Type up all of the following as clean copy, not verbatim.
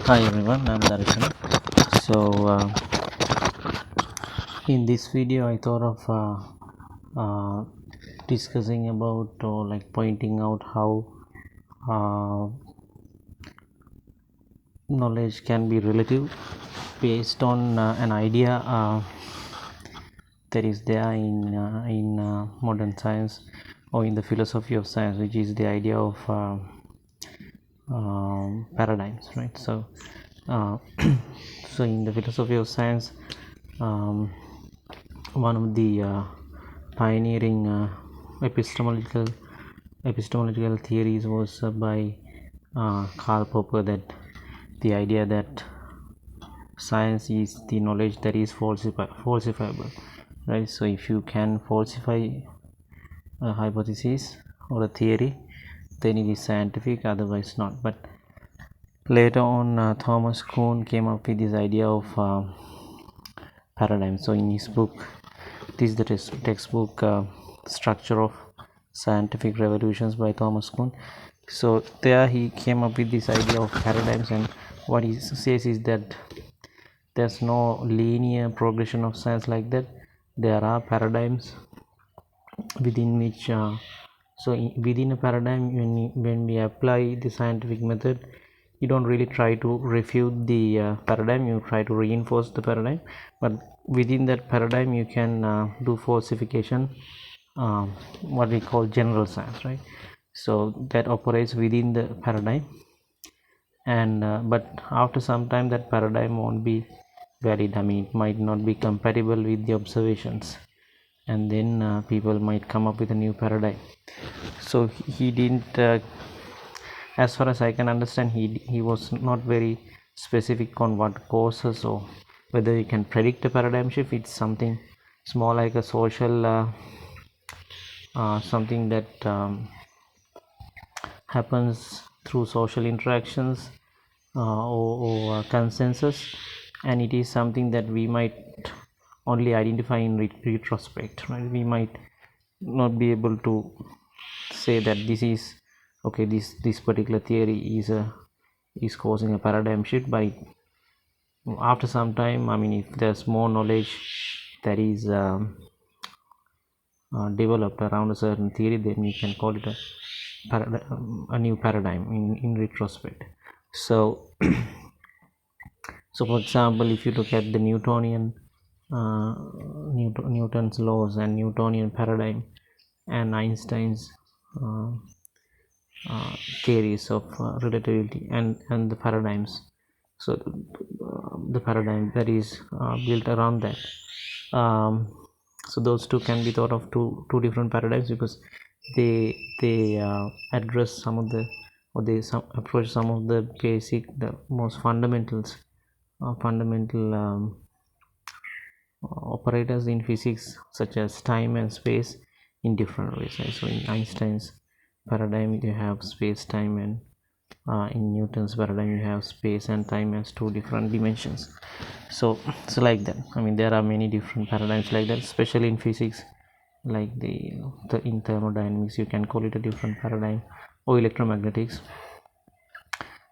Hi everyone, I'm Darshan. In this video, I thought of discussing about or like pointing out how uh, knowledge can be relative based on an idea that is there in modern science or in the philosophy of science, which is the idea of paradigms, right? Uh, so in the philosophy of science, um, one of the pioneering epistemological theories was by Karl Popper, that the idea that science is the knowledge that is falsifiable, right? So if you can falsify a hypothesis or a theory, then it is scientific, otherwise not. But later on, Thomas Kuhn came up with this idea of paradigm. So in his book, this is the textbook Structure of Scientific Revolutions by Thomas Kuhn. So there he came up with this idea of paradigms, and what he says is that there's no linear progression of science like that. There are paradigms within which within a paradigm, when we apply the scientific method, you don't really try to refute the paradigm, you try to reinforce the paradigm. But within that paradigm you can do falsification, what we call general science, right? So that operates within the paradigm, and but after some time that paradigm won't be valid. I mean, it might not be compatible with the observations, and then people might come up with a new paradigm. So he didn't as far as I can understand, he was not very specific on what causes or whether you can predict a paradigm shift. It's something small, like a social something that happens through social interactions or consensus, and it is something that we might only identify in retrospect, right? We might not be able to say that this is okay, this particular theory is causing a paradigm shift. By after some time, I mean, if there's more knowledge that is developed around a certain theory, then we can call it a new paradigm in retrospect. So so for example, if you look at the Newtonian Newton's laws and Newtonian paradigm and Einstein's uh, theories of relativity and the paradigms, so the paradigm that is built around that, so those two can be thought of two different paradigms, because they address some of the, or they approach some of the basic, the most fundamental operators in physics, such as time and space, in different ways, right? So in Einstein's paradigm you have space time, and in Newton's paradigm you have space and time as two different dimensions. So like that, I mean, there are many different paradigms like that, especially in physics, like the in thermodynamics you can call it a different paradigm, or electromagnetics,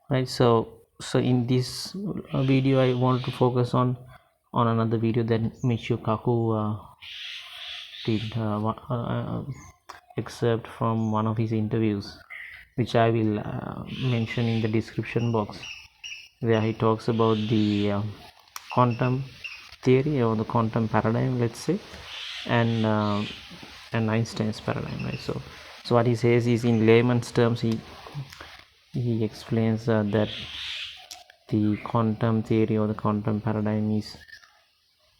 right? So in this video I want to focus on another video that Michio Kaku did excerpt from one of his interviews, which I will mention in the description box, where he talks about the quantum theory or the quantum paradigm, let's say, and Einstein's paradigm, right? So what he says is, in layman's terms, he explains that the quantum theory or the quantum paradigm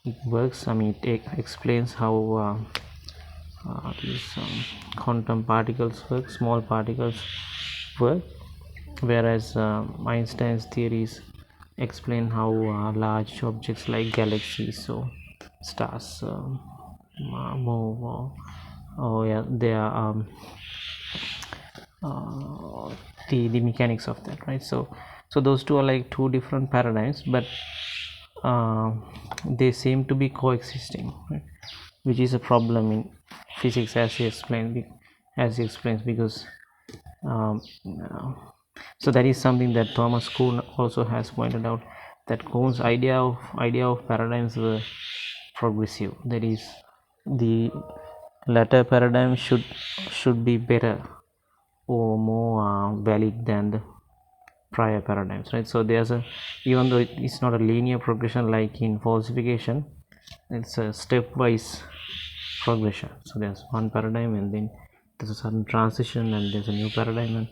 it works. I mean, it explains how these quantum particles work, small particles work, whereas Einstein's theories explain how large objects like galaxies or stars move, or yeah, they are the mechanics of that, right? So those two are like two different paradigms, but they seem to be coexisting, right? Which is a problem in physics, as he explains, because um, so that is something that Thomas also has pointed out that Kuhn's idea of paradigms were progressive. That is, the latter paradigm should be better or more valid than the prior paradigms, right? So there's a, even though it's not a linear progression like in falsification, it's a stepwise progression. So there's one paradigm, and then there's a sudden transition, and there's a new paradigm,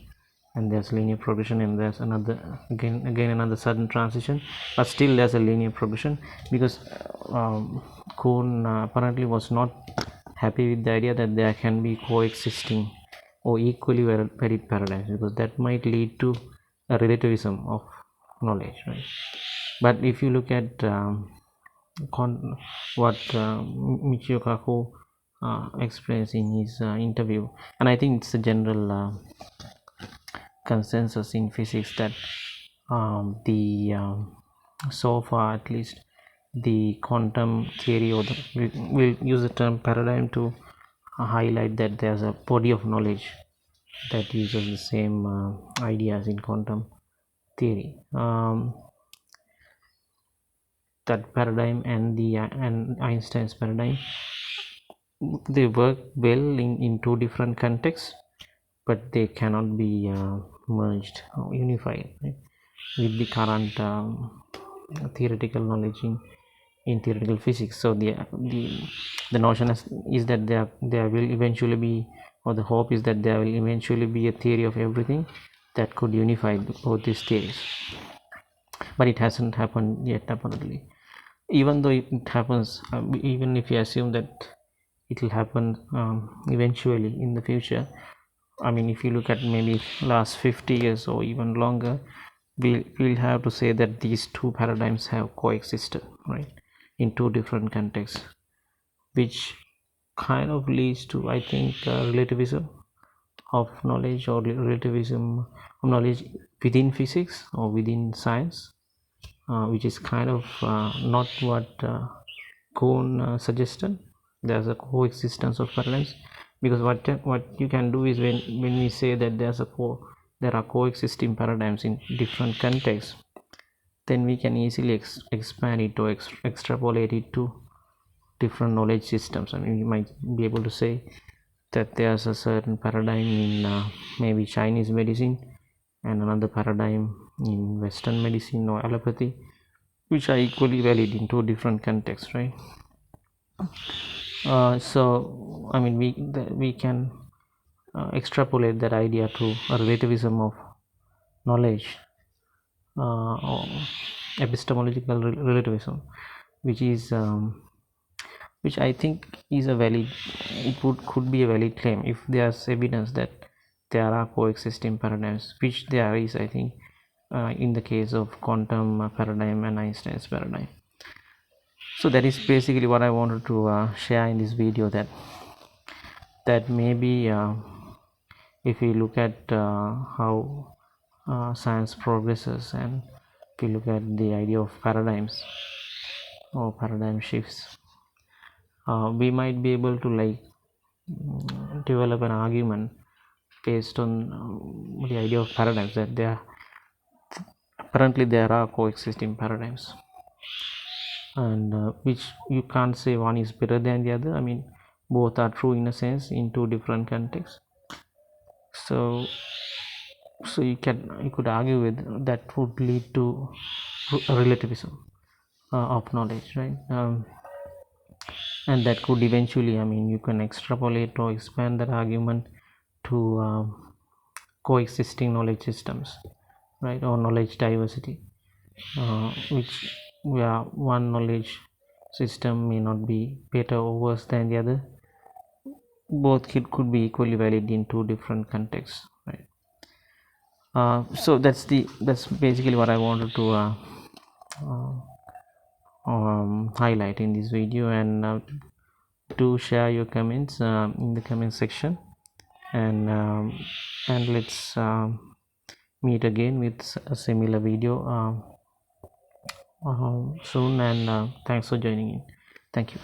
and there's linear progression, and there's another again another sudden transition, but still there's a linear progression, because Kuhn apparently was not happy with the idea that there can be coexisting or equally varied paradigms, because that might lead to a relativism of knowledge, right? But if you look at what Michio Kaku explains in his interview, and I think it's a general consensus in physics that so far at least the quantum theory, or we'll use the term paradigm to highlight that there's a body of knowledge that uses the same ideas in quantum theory. That paradigm and Einstein's paradigm, they work well in two different contexts, but they cannot be merged or unified, right, with the current theoretical knowledge in theoretical physics. So the notion is that there will eventually be, or the hope is that there will eventually be a theory of everything that could unify both these theories, but it hasn't happened yet apparently. Even though it happens, even if you assume that it will happen eventually in the future, I mean, if you look at maybe last 50 years or even longer, we'll have to say that these two paradigms have coexisted, right, in two different contexts, which kind of leads to, I think, relativism of knowledge, or relativism of knowledge within physics or within science, which is kind of not what Kuhn suggested. There's a coexistence of paradigms, because what you can do is, when we say that there are coexisting paradigms in different contexts, then we can easily expand it or extrapolate it to different knowledge systems. I mean, you might be able to say that there's a certain paradigm in maybe Chinese medicine, and another paradigm in Western medicine or allopathy, which are equally valid in two different contexts, right? So I mean, we can extrapolate that idea to a relativism of knowledge, or epistemological relativism, which is which I think is a valid, could be a valid claim if there's evidence that there are coexisting paradigms, which there is, I think, in the case of quantum paradigm and Einstein's paradigm. So that is basically what I wanted to share in this video, that maybe if we look at how science progresses, and if we look at the idea of paradigms or paradigm shifts, we might be able to develop an argument based on the idea of paradigms, that apparently there are coexisting paradigms, and which you can't say one is better than the other. I mean, both are true in a sense in two different contexts. So you could argue with that would lead to relativism of knowledge, right? And that could eventually, I mean, you can extrapolate or expand that argument to coexisting knowledge systems, right, or knowledge diversity, which, where one knowledge system may not be better or worse than the other. Both could be equally valid in two different contexts, right? So that's basically what I wanted to highlight in this video, and do share your comments in the comment section, and let's meet again with a similar video soon, and thanks for joining in. Thank you.